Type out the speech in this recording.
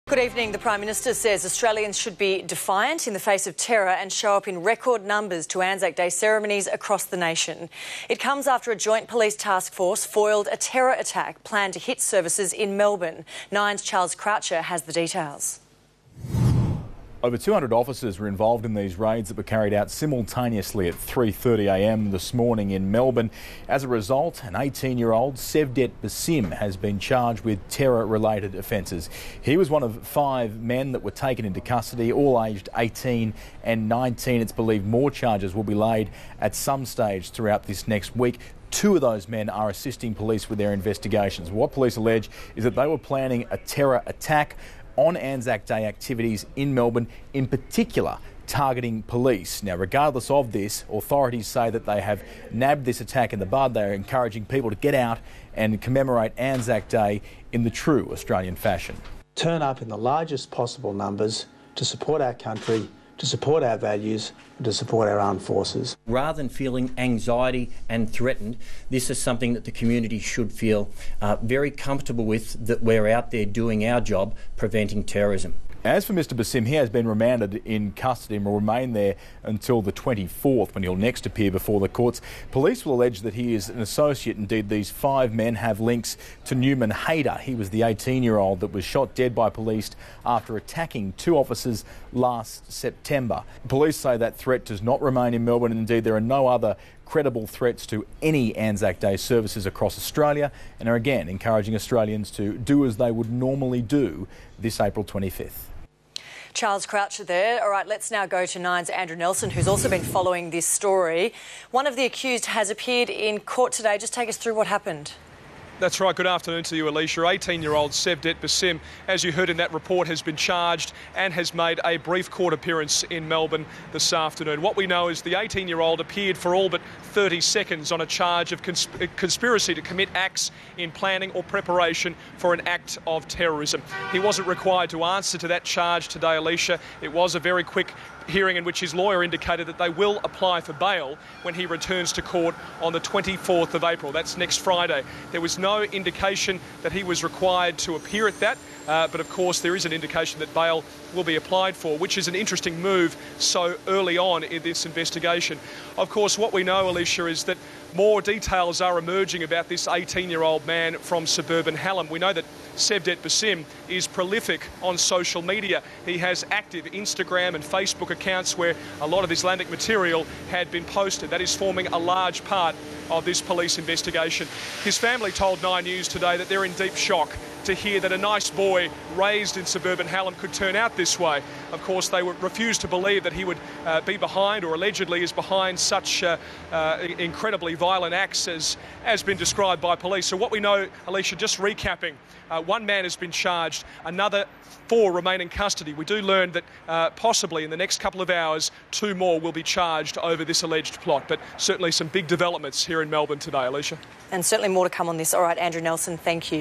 Good evening. The Prime Minister says Australians should be defiant in the face of terror and show up in record numbers to Anzac Day ceremonies across the nation. It comes after a joint police task force foiled a terror attack planned to hit services in Melbourne. Nine's Charles Croucher has the details. Over 200 officers were involved in these raids that were carried out simultaneously at 3:30am this morning in Melbourne. As a result, an 18-year-old, Sevdet Basim, has been charged with terror-related offences. He was one of 5 men that were taken into custody, all aged 18 and 19. It's believed more charges will be laid at some stage throughout this next week. 2 of those men are assisting police with their investigations. What police allege is that they were planning a terror attack on Anzac Day activities in Melbourne, in particular targeting police. Now, regardless of this, authorities say that they have nabbed this attack in the bud. They are encouraging people to get out and commemorate Anzac Day in the true Australian fashion. Turn up in the largest possible numbers to support our country, to support our values and to support our armed forces. Rather than feeling anxiety and threatened, this is something that the community should feel very comfortable with, that we're out there doing our job preventing terrorism. As for Mr Basim, he has been remanded in custody and will remain there until the 24th, when he'll next appear before the courts. Police will allege that he is an associate. Indeed, these 5 men have links to Newman Hayter. He was the 18-year-old that was shot dead by police after attacking 2 officers last September. Police say that threat does not remain in Melbourne, and indeed there are no other credible threats to any Anzac Day services across Australia, and are again encouraging Australians to do as they would normally do this April 25th. Charles Croucher there. All right, let's now go to Nine's Andrew Nelson, who's also been following this story. One of the accused has appeared in court today. Just take us through what happened. That's right. Good afternoon to you, Alicia. 18-year-old Sevdet Basim, as you heard in that report, has been charged and has made a brief court appearance in Melbourne this afternoon. What we know is the 18-year-old appeared for all but 30 seconds on a charge of conspiracy to commit acts in planning or preparation for an act of terrorism. He wasn't required to answer to that charge today, Alicia. It was a very quick hearing in which his lawyer indicated that they will apply for bail when he returns to court on the 24th of April. That's next Friday. There was no indication that he was required to appear at that, but of course there is an indication that bail will be applied for, which is an interesting move so early on in this investigation. Of course, what we know, Alicia, is that more details are emerging about this 18-year-old man from suburban Hallam. We know that Sevdet Basim is prolific on social media. He has active Instagram and Facebook accounts where a lot of Islamic material had been posted. That is forming a large part of this police investigation. His family told 9 News today that they're in deep shock to hear that a nice boy raised in suburban Hallam could turn out this way. Of course, they refused to believe that he would be behind, or allegedly is behind, such incredibly violent acts as has been described by police. So what we know, Alicia, just recapping, 1 man has been charged, another 4 remain in custody. We do learn that possibly in the next couple of hours 2 more will be charged over this alleged plot, but certainly some big developments here in Melbourne today, Alicia. And certainly more to come on this. All right, Andrew Nelson, thank you.